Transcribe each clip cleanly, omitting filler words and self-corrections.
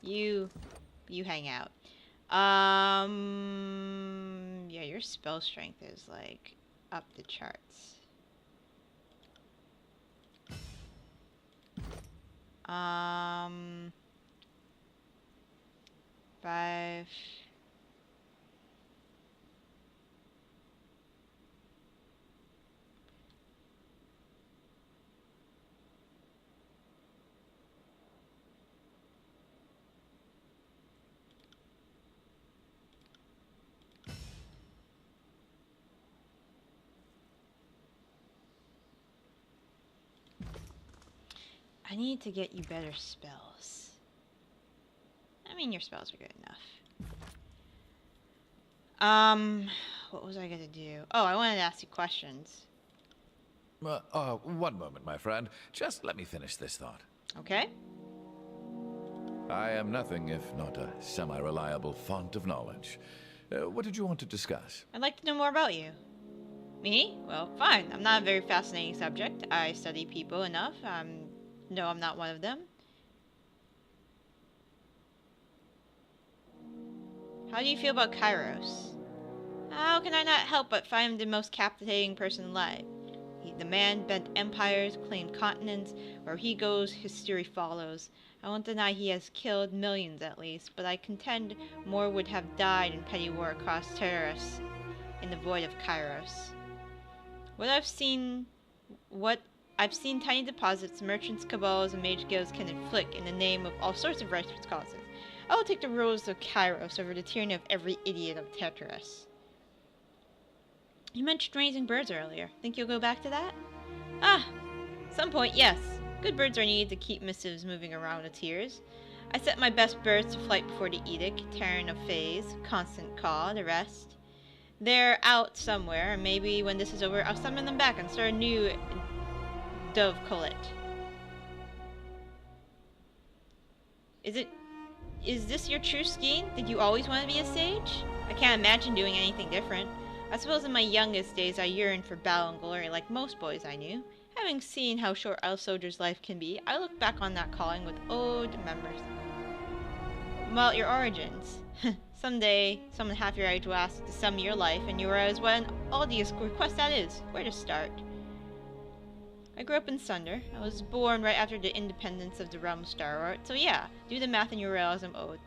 You hang out. Yeah, your spell strength is like up the charts. Um, 5. I need to get you better spells. I mean, your spells are good enough. What was I gonna do? Oh, I wanted to ask you questions. One moment, my friend. Just let me finish this thought. Okay? I am nothing if not a semi-reliable font of knowledge. What did you want to discuss? I'd like to know more about you. Me? Well, fine. I'm not a very fascinating subject. I study people enough. No, I'm not one of them. How do you feel about Kairos? How can I not help but find him the most captivating person alive? The man bent empires, claimed continents. Where he goes, history follows. I won't deny he has killed millions at least, but I contend more would have died in petty war across Terrace in the void of Kairos. What I've seen tiny deposits, merchants, cabals, and mage guilds can inflict in the name of all sorts of righteous causes. I will take the rules of Kairos over the tyranny of every idiot of Tetris. You mentioned raising birds earlier. Think you'll go back to that? Ah, some point, yes. Good birds are needed to keep missives moving around the tiers. I set my best birds to flight before the edict, Terran of Phase, Constant Call, the rest. They're out somewhere, and maybe when this is over, I'll summon them back and start a new Dove Colette. Is this your true scheme? Did you always want to be a sage? I can't imagine doing anything different. I suppose in my youngest days I yearned for battle and glory like most boys I knew. Having seen how short a soldier's life can be, I look back on that calling with old memories. Well, your origins. Someday, someone half your age will ask to sum your life, and you realize what an odious request that is. Where to start? I grew up in Sunder. I was born right after the independence of the realm of Starward, so yeah, do the math and you realize I'm old.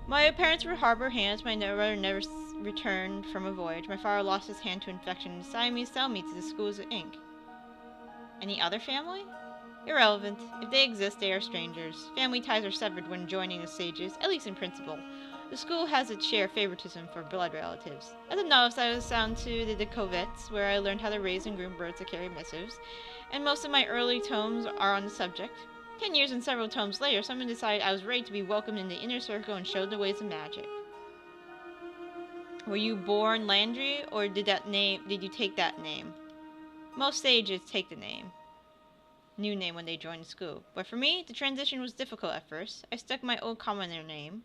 My parents were harbor hands. My brother never returned from a voyage. My father lost his hand to infection and decided to sell me to the schools of ink. Any other family? Irrelevant. If they exist, they are strangers. Family ties are severed when joining the sages, at least in principle. The school has its share of favoritism for blood relatives. As a novice, I was assigned to the Decovets, where I learned how to raise and groom birds to carry missives, and most of my early tomes are on the subject. 10 years and several tomes later, someone decided I was ready to be welcomed in the inner circle and showed the ways of magic. Were you born Landry, or did you take that name? Most sages take the new name when they join the school. But for me, the transition was difficult at first. I stuck my old commoner name,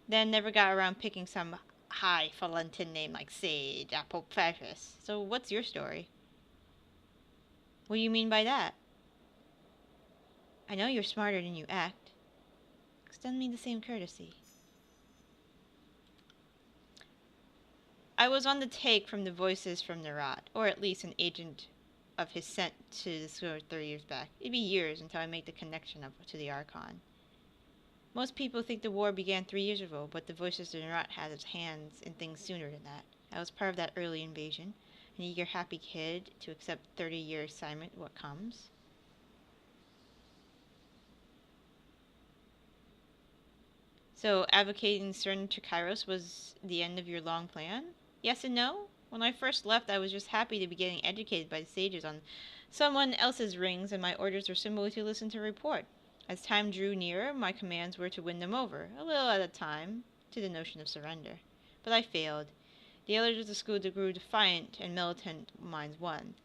then never got around picking some highfalutin name like Sage, Apple, Precious. So what's your story? What do you mean by that? I know you're smarter than you act. Extend me the same courtesy. I was on the take from the voices from Narat, or at least an agent of his sent to the school 3 years back. It'd be years until I make the connection up to the Archon. Most people think the war began 3 years ago, but the voices of Narat had its hands in things sooner than that. I was part of that early invasion, an eager, happy kid to accept 30-year assignment, what comes. So, advocating surrender to Kairos was the end of your long plan? Yes and no? When I first left, I was just happy to be getting educated by the sages on someone else's rings, and my orders were simply to listen to a report. As time drew nearer, my commands were to win them over, a little at a time, to the notion of surrender. But I failed. The elders of the school grew defiant, and militant minds won.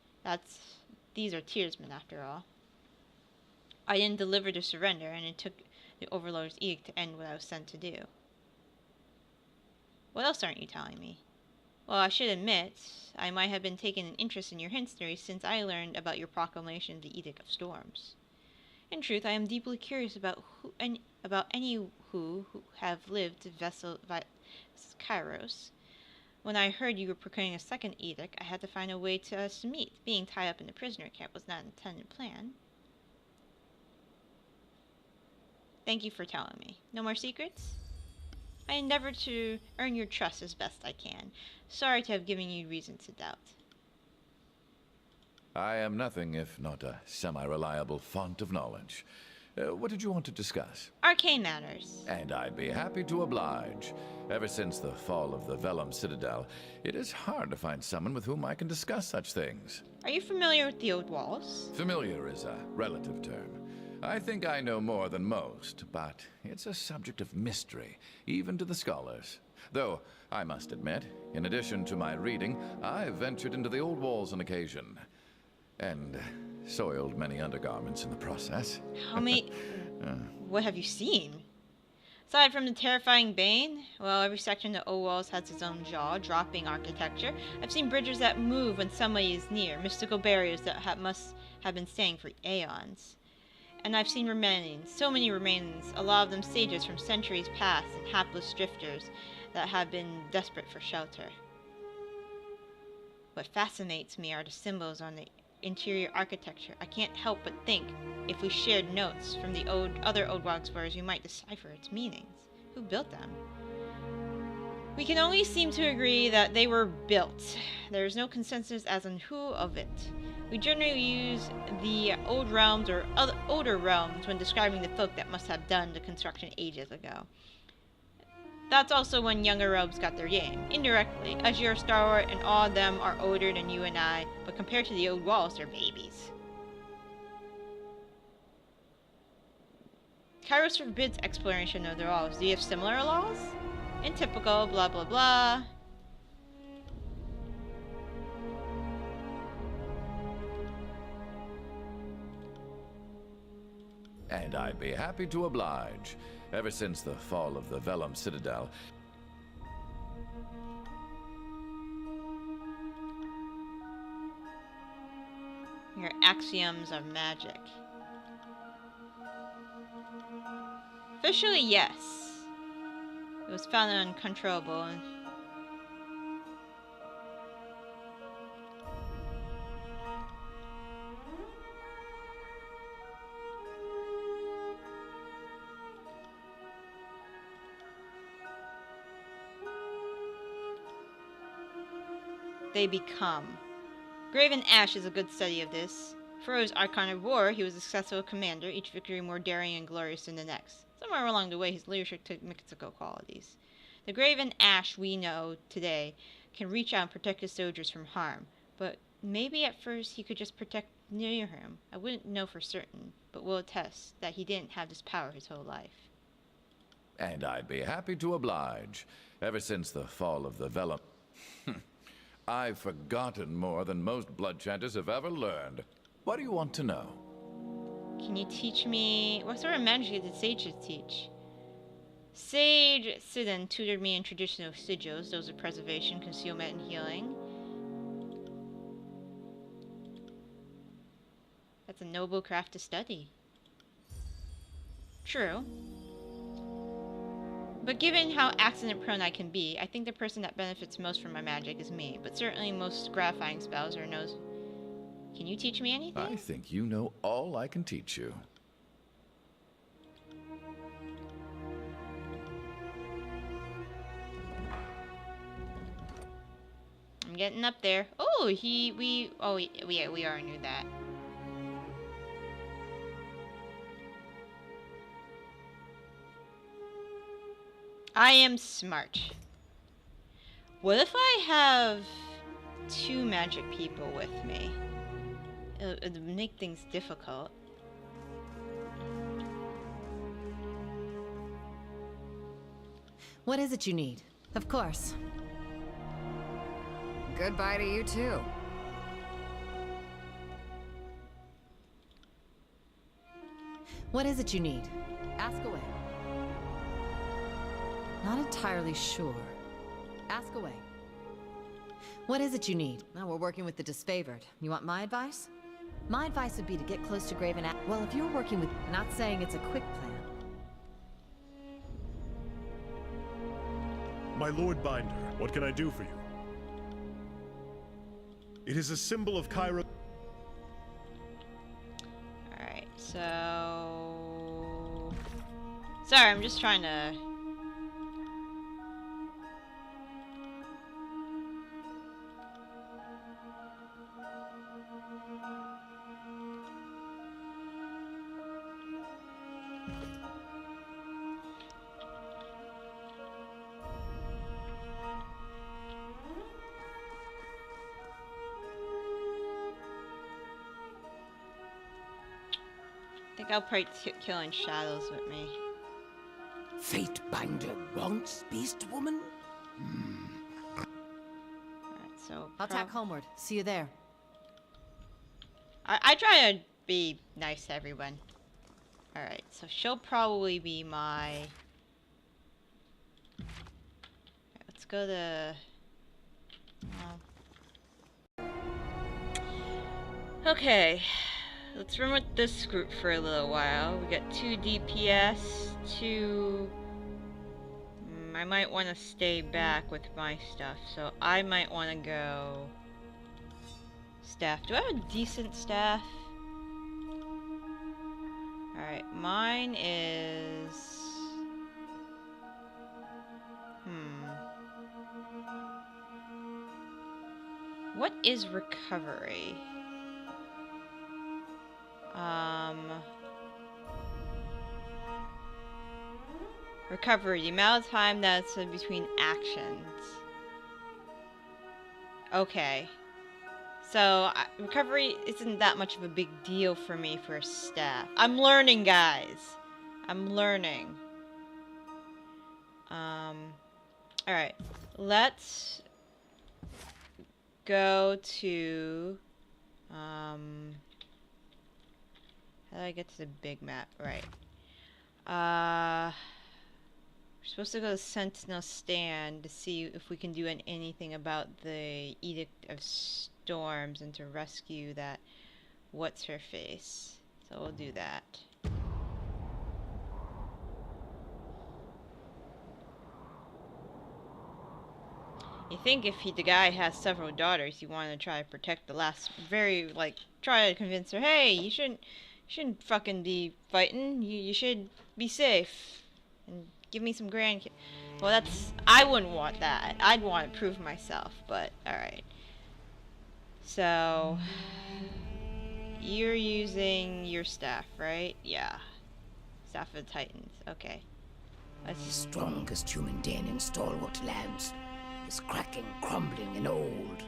These are tiersmen, after all. I didn't deliver the surrender, and it took the Overlord's edict to end what I was sent to do. What else aren't you telling me? Well, I should admit, I might have been taking an interest in your history since I learned about your proclamation of the Edict of Storms. In truth, I am deeply curious about about any who have lived Kairos. When I heard you were procuring a second edict, I had to find a way to us to meet. Being tied up in the prisoner camp was not an intended plan. Thank you for telling me. No more secrets? I endeavor to earn your trust as best I can. Sorry to have given you reason to doubt. I am nothing if not a semi-reliable font of knowledge. What did you want to discuss? Arcane matters. And I'd be happy to oblige. Ever since the fall of the Vellum Citadel, it is hard to find someone with whom I can discuss such things. Are you familiar with the old walls? Familiar is a relative term. I think I know more than most, but it's a subject of mystery, even to the scholars. Though, I must admit, in addition to my reading, I've ventured into the old walls on occasion. And soiled many undergarments in the process. How many... What have you seen? Aside from the terrifying Bane, well, every section of the old walls has its own jaw-dropping architecture. I've seen bridges that move when somebody is near, mystical barriers that must have been staying for aeons. And I've seen remains, so many remains, a lot of them sages from centuries past and hapless drifters that have been desperate for shelter. What fascinates me are the symbols on the interior architecture. I can't help but think if we shared notes from the other old wall explorers, we might decipher its meanings. Who built them? We can only seem to agree that they were built. There is no consensus as on who of it. We generally use the old realms or older realms when describing the folk that must have done the construction ages ago. That's also when younger realms got their game, indirectly, as your Star and all of them are older than you and I, but compared to the old walls, they're babies. Kairos forbids exploration of their walls. Do you have similar laws? In typical blah blah blah. And I'd be happy to oblige. Ever since the fall of the Vellum Citadel, Your axioms of magic. Officially, yes. It was found uncontrollable. They become. Graven Ash is a good study of this. For his Archon of War, he was a successful commander, each victory more daring and glorious than the next. Somewhere along the way, his leadership took mystical qualities. The Graven Ash we know today can reach out and protect his soldiers from harm, but maybe at first he could just protect near him. I wouldn't know for certain, but will attest that he didn't have this power his whole life. and I'd be happy to oblige. Ever since the fall of the Vellum... I've forgotten more than most blood chanters have ever learned. What do you want to know? Can you teach me... What sort of magic did sages teach? Sage Sidon tutored me in traditional sigils, those of preservation, concealment, and healing. That's a noble craft to study. True. But given how accident-prone I can be, I think the person that benefits most from my magic is me. But certainly most gratifying spells are knows... Can you teach me anything? I think you know all I can teach you. I'm getting up there. Oh, we already knew that. I am smart. What if I have 2 magic people with me? It'd make things difficult. What is it you need? Of course. Goodbye to you too. What is it you need? Ask away. Not entirely sure. Ask away. What is it you need? Now we're working with the disfavored. You want my advice? My advice would be to get close to Graven Ash. Well, if you're working with... Not saying it's a quick plan. My Lord Binder, what can I do for you? It is a symbol of Cairo. Alright, so... Sorry, I'm just trying to... I think I'll probably killing shadows with me. Fatebinder wants Beast Woman? Alright, so... I'll tack homeward. See you there. I try to be nice to everyone. Alright, so she'll probably be my... Alright, let's go to... Okay. Let's run with this group for a little while. We got 2 DPS, 2... I might want to stay back with my stuff, so I might want to go... Staff. Do I have a decent staff? Alright, mine is... What is recovery? Recovery, the amount of time that's between actions. Okay. So, recovery isn't that much of a big deal for me for a staff. I'm learning, guys. I'm learning. Alright. Let's go to... How do I get to the big map? Right. We're supposed to go to Sentinel Stand to see if we can do anything about the Edict of Storms and to rescue that what's-her-face. So we'll do that. You think if the guy has several daughters, you want to try to protect the last, try to convince her, hey, you shouldn't fucking be fighting. You should be safe and give me some grandkids. Well, I wouldn't want that. I'd want to prove myself, but alright. So, you're using your staff, right? Yeah. Staff of the Titans. Okay. The strongest human den in stalwart lands is cracking, crumbling, and old.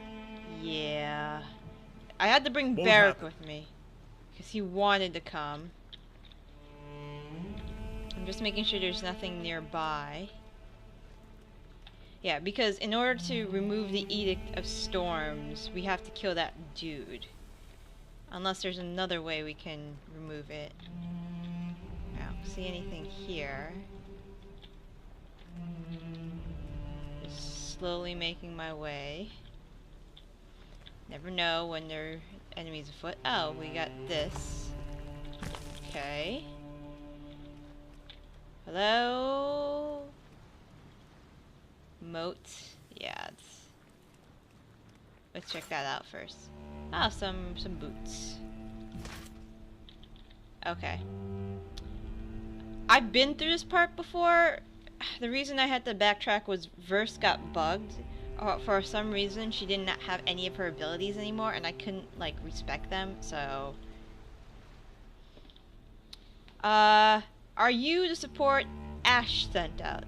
Yeah. I had to bring Won't Barrack happen. with me. Because he wanted to come. I'm just making sure there's nothing nearby. Yeah, because in order to remove the Edict of Storms, we have to kill that dude. Unless there's another way we can remove it. I don't see anything here. Just slowly making my way. Never know when there are enemies afoot. Oh, we got this. Okay. Hello? Moat. Yeah, let's check that out first. Ah, some boots. Okay. I've been through this part before. The reason I had to backtrack was Verse got bugged. For some reason, she did not have any of her abilities anymore, and I couldn't, respect them, so... Are you the support Ash sent out?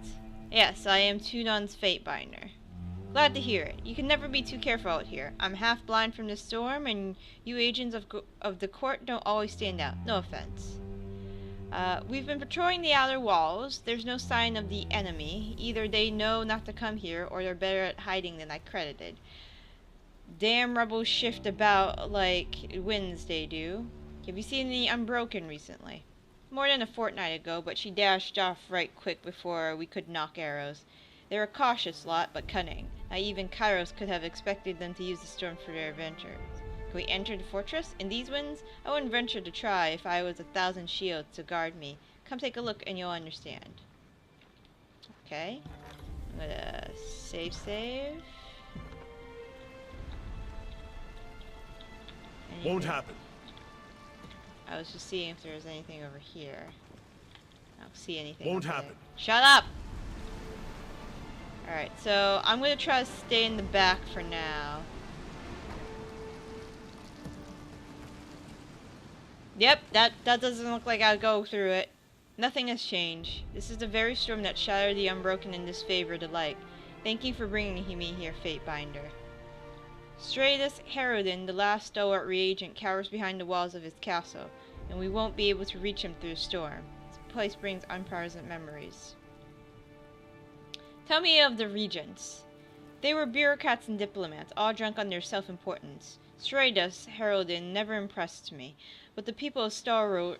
Yes, I am Tunon's Fatebinder. Glad to hear it. You can never be too careful out here. I'm half blind from the storm, and you agents of the court don't always stand out. No offense. We've been patrolling the outer walls. There's no sign of the enemy. Either they know not to come here, or they're better at hiding than I credited. Damn rebels shift about like winds they do. Have you seen the Unbroken recently? More than a fortnight ago, but she dashed off right quick before we could knock arrows. They're a cautious lot, but cunning. Now even Kairos could have expected them to use the storm for their adventure. Can we enter the fortress? In these winds? I wouldn't venture to try if I was 1,000 shields to guard me. Come take a look and you'll understand. Okay. I'm gonna save. Won't happen. I was just seeing if there was anything over here. I don't see anything. Won't happen. Shut up! Alright, so I'm gonna try to stay in the back for now. Yep, that doesn't look like I'll go through it. Nothing has changed. This is the very storm that shattered the Unbroken and Disfavored alike. Thank you for bringing me here, Fatebinder. Stratus Harrodin, the last stalwart reagent, cowers behind the walls of his castle, and we won't be able to reach him through the storm. This place brings unpleasant memories. Tell me of the regents. They were bureaucrats and diplomats, all drunk on their self-importance. Stratus Harrodin never impressed me, but the people of Stalwart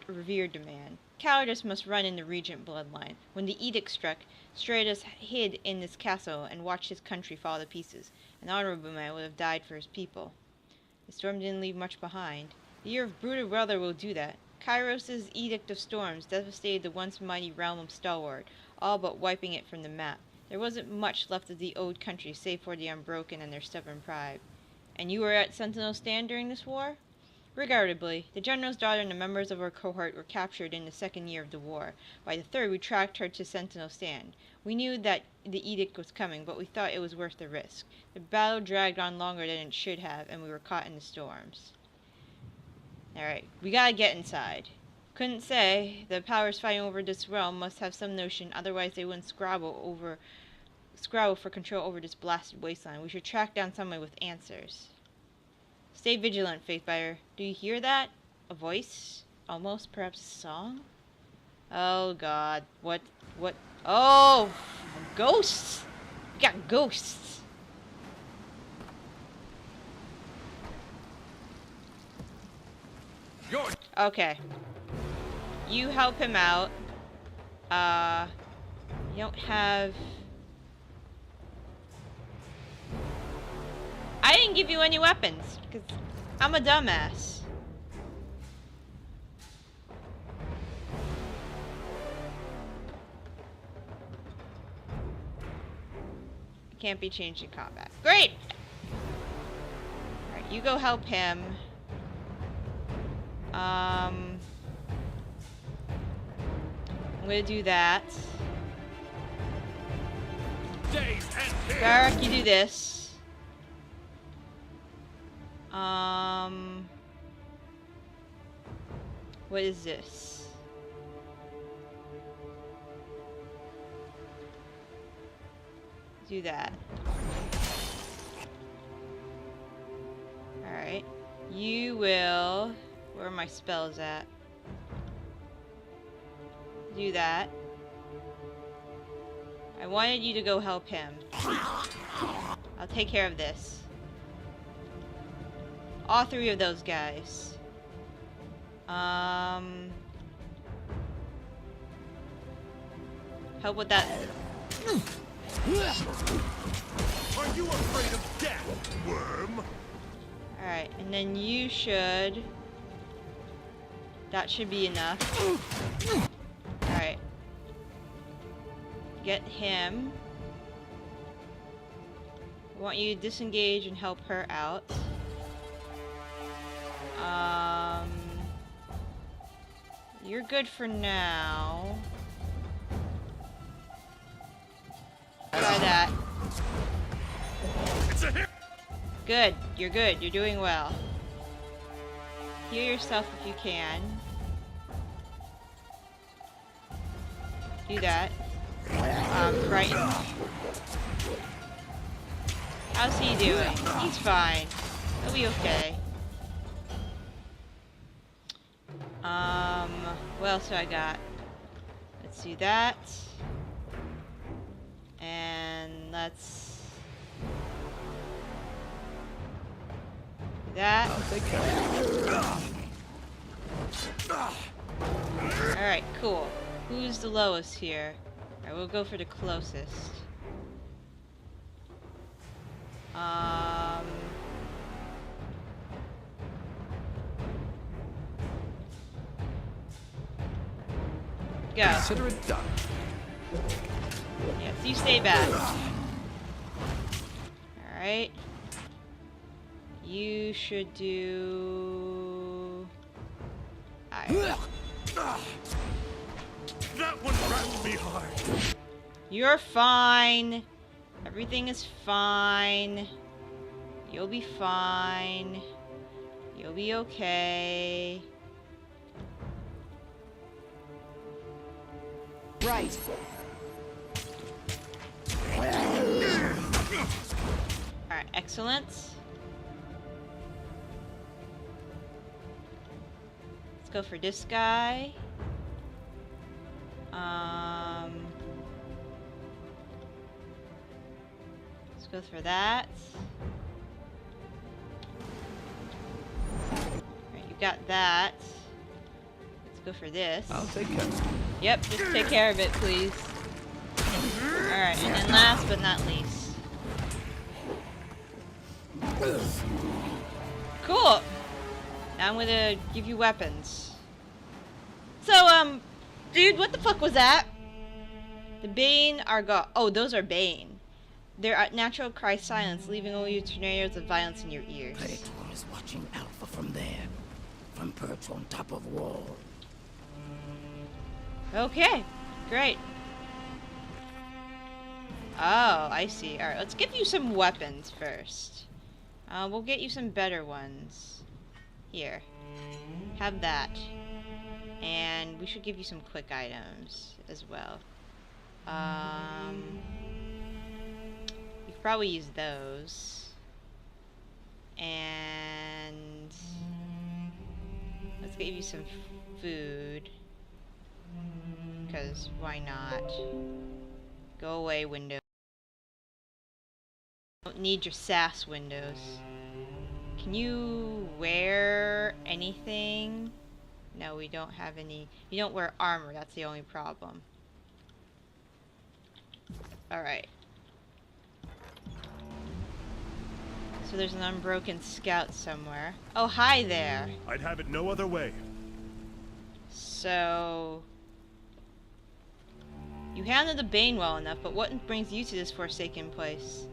revered the man. Cowardice must run in the regent bloodline. When the edict struck, Stratus hid in his castle and watched his country fall to pieces. An honorable man would have died for his people. The storm didn't leave much behind. The year of brutal weather will do that. Kairos' Edict of Storms devastated the once mighty realm of Stalwart, all but wiping it from the map. There wasn't much left of the old country save for the Unbroken and their stubborn pride. And you were at Sentinel Stand during this war? Regrettably, the general's daughter and the members of our cohort were captured in the second year of the war. By the third, we tracked her to Sentinel Stand. We knew that the edict was coming, but we thought it was worth the risk. The battle dragged on longer than it should have, and we were caught in the storms. Alright, we gotta get inside. Couldn't say. The powers fighting over this realm must have some notion, otherwise they wouldn't scrabble for control over this blasted wasteland. We should track down someone with answers. Stay vigilant, Fatebinder. Do you hear that? A voice? Almost, perhaps a song? Oh god. What? Oh! Ghosts! We got ghosts! Okay. You help him out. You don't have... I didn't give you any weapons, because I'm a dumbass. Can't be changed in combat. Great! Alright, you go help him. I'm gonna do that. Garrick, you do this. What is this? Do that. Alright. You will... Where are my spells at? Do that. I wanted you to go help him. I'll take care of this. All three of those guys. Help with that. Are you afraid of death, worm? Alright, and then you should... That should be enough. Alright. Get him. I want you to disengage and help her out. You're good for now. Try that. Good. You're good. You're doing well. Heal yourself if you can. Do that. Frightened. How's he doing? He's fine. He'll be okay. What else do I got? Let's do that. And let's... do that. Alright, cool. Who's the lowest here? Alright, we'll go for the closest. Go. Consider it done. Yes. So you stay back. Alright. You should do... That one wrapped me hard. You're fine. Everything is fine. You'll be fine. You'll be okay. Right. Alright, excellent. Let's go for this guy. Let's go for that. Alright, you got that. Let's go for this. I'll take care. Yep, just take care of it, please. Alright, and then last but not least. Cool! Now I'm gonna give you weapons. So, dude, what the fuck was that? The Bane are oh, those are Bane. Their natural cry silence, leaving only tornadoes of violence in your ears. Predator is watching Alpha from there. From perch on top of wall. Okay, great. Oh, I see. Alright, let's give you some weapons first. We'll get you some better ones. Here. Have that. And we should give you some quick items as well. You could probably use those. And let's give you some food. Because why not? Go away, window. Don't need your sass, windows. Can you wear anything? No, we don't have any. You don't wear armor, that's the only problem. Alright. So there's an unbroken scout somewhere. Oh, hi there. I'd have it no other way. So... you handled the Bane well enough, but what brings you to this forsaken place?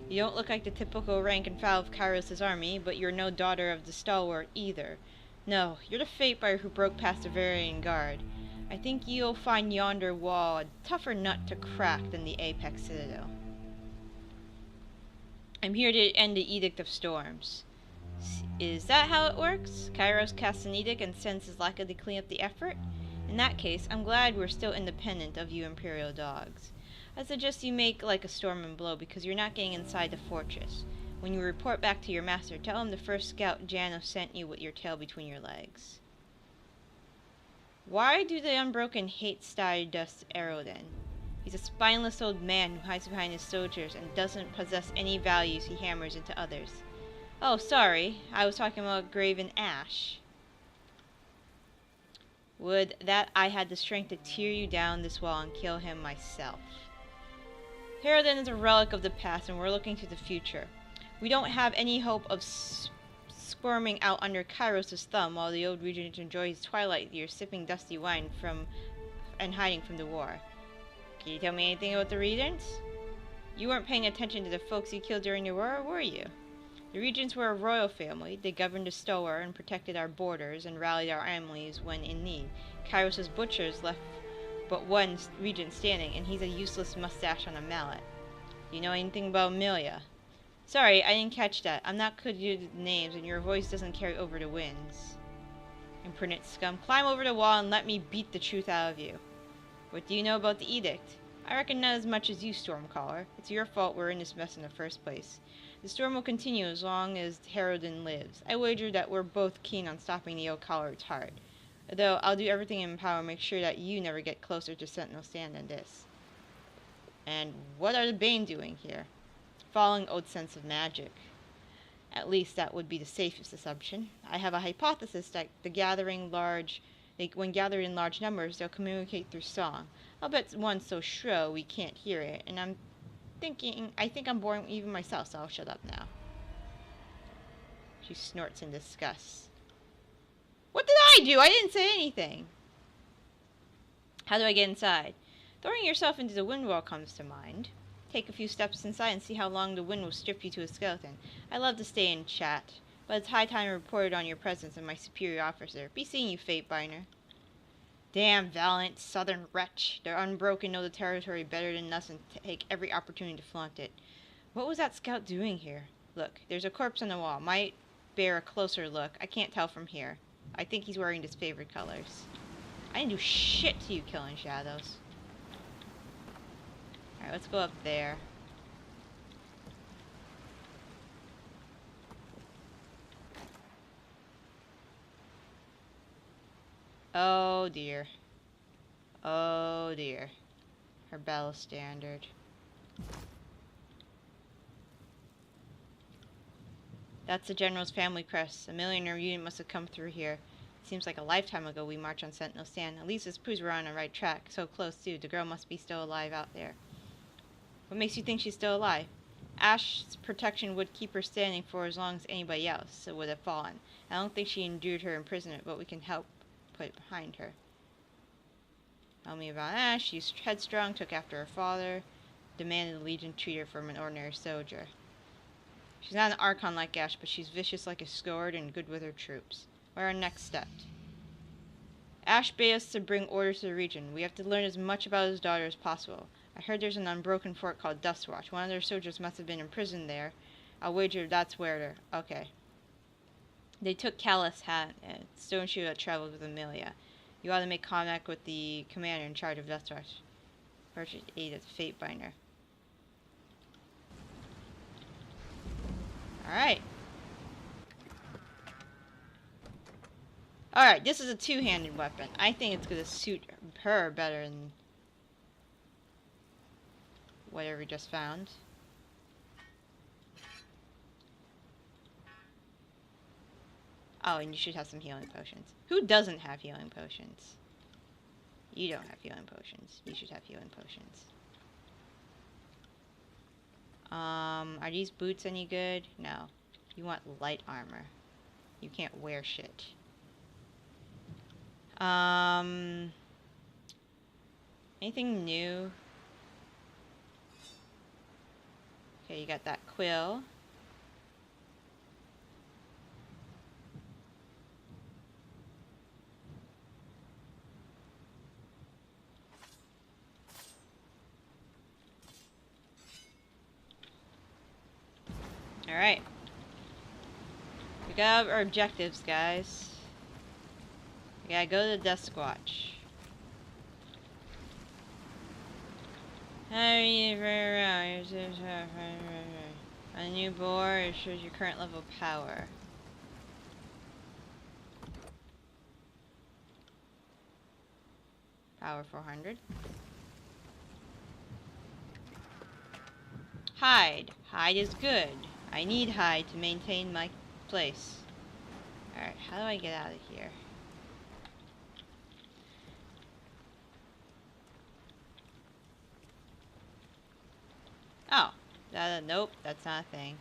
You don't look like the typical rank and file of Kairos' army, but you're no daughter of the stalwart either. No, you're the Fatebinder who broke past the Varian Guard. I think you'll find yonder wall a tougher nut to crack than the Apex Citadel. I'm here to end the Edict of Storms. Is that how it works? Kairos casts an edict and sends his lackey to clean up the effort? In that case, I'm glad we're still independent of you Imperial dogs. I suggest you make like a storm and blow because you're not getting inside the fortress. When you report back to your master, tell him the first scout Jano sent you with your tail between your legs. Why do the Unbroken hate Stardust Aerodin? He's a spineless old man who hides behind his soldiers and doesn't possess any values he hammers into others. Oh, sorry. I was talking about Graven Ash. Would that I had the strength to tear you down this wall and kill him myself. Haraldin is a relic of the past and we're looking to the future. We don't have any hope of squirming out under Kairos' thumb while the old regent enjoys his twilight years sipping dusty wine and hiding from the war. Can you tell me anything about the regents? You weren't paying attention to the folks you killed during the war, were you? The regents were a royal family. They governed the Stalwart and protected our borders and rallied our families when in need. Kairos' butchers left but one regent standing, and he's a useless mustache on a mallet. Do you know anything about Amelia? Sorry, I didn't catch that. I'm not good with names, and your voice doesn't carry over the winds. Impertinent scum. Climb over the wall and let me beat the truth out of you. What do you know about the edict? I reckon not as much as you, Stormcaller. It's your fault we're in this mess in the first place. The storm will continue as long as Haraldin lives. I wager that we're both keen on stopping the old collar's heart. Though I'll do everything in my power to make sure that you never get closer to Sentinel Stand than this. And what are the Bane doing here? Following old sense of magic. At least that would be the safest assumption. I have a hypothesis that when gathered in large numbers, they'll communicate through song. I'll bet one so shrill we can't hear it, and I think I'm boring even myself, so I'll shut up now. She snorts in disgust. What did I do? I didn't say anything. How do I get inside? Throwing yourself into the wind wall comes to mind. Take a few steps inside and see how long the wind will strip you to a skeleton. I love to stay and chat, but it's high time I reported on your presence and my superior officer. Be seeing you, Fatebinder. Damn valiant southern wretch. They're unbroken, know the territory better than us, and take every opportunity to flaunt it. What was that scout doing here? Look, there's a corpse on the wall. Might bear a closer look. I can't tell from here. I think he's wearing his favorite colors. I didn't do shit to you, killing shadows. Alright, let's go up there. Oh dear. Oh dear. Her battle standard. That's the General's family crest. A millionaire unit must have come through here. Seems like a lifetime ago we marched on Sentinel Stand. At least this proves we're on the right track. So close, too. The girl must be still alive out there. What makes you think she's still alive? Ash's protection would keep her standing for as long as anybody else would have fallen. I don't think she endured her imprisonment, but we can help put it behind her. Tell me about Ash. She's headstrong, took after her father, demanded the Legion treat her from an ordinary soldier. She's not an Archon like Ash, but she's vicious like a sword and good with her troops. What are our next steps? Ash bade us to bring order to the region. We have to learn as much about his daughter as possible. I heard there's an unbroken fort called Dustwatch. One of their soldiers must have been imprisoned there. I'll wager that's where they're... Okay. They took Callus Hat and Stone Shoe that traveled with Amelia. You ought to make contact with the commander in charge of Dustwatch. Purchase aid at the Fatebinder. Alright. Alright, this is a two-handed weapon. I think it's going to suit her better than whatever we just found. Oh, and you should have some healing potions. Who doesn't have healing potions? You don't have healing potions. You should have healing potions. Are these boots any good? No. You want light armor. You can't wear shit. Anything new? Okay, you got that quill. Alright. We got our objectives, guys. We gotta go to the Dustwatch. On a new board, it shows your current level of power. Power 400. Hide. Hide is good. I need hide to maintain my place. Alright, how do I get out of here? Oh. Nope, that's not a thing.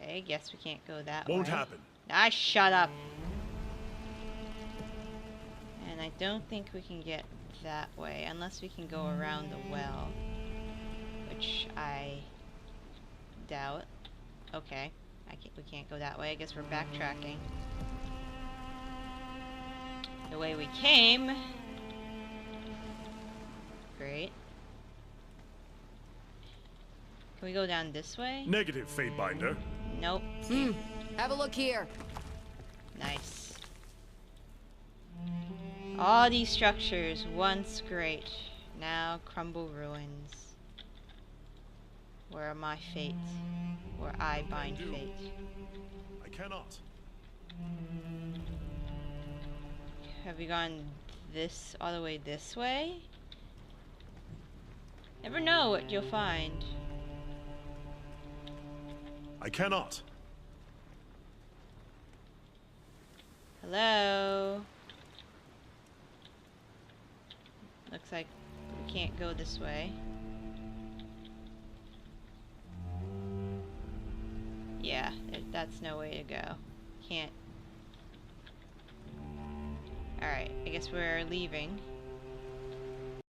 Okay, guess we can't go that way. Won't happen. Ah, shut up. And I don't think we can get that way unless we can go around the well, which I doubt. Okay, we can't go that way. I guess we're backtracking the way we came. Great. Can we go down this way? Negative, Fatebinder. Nope. Have a look here. Nice. All these structures, once great, now crumble ruins. Where are my fate? Where I bind fate. I cannot. Have we gone all the way this way? Never know what you'll find. I cannot. Hello? Looks like we can't go this way. Yeah, that's no way to go. Can't. Alright. Alright, I guess we're leaving.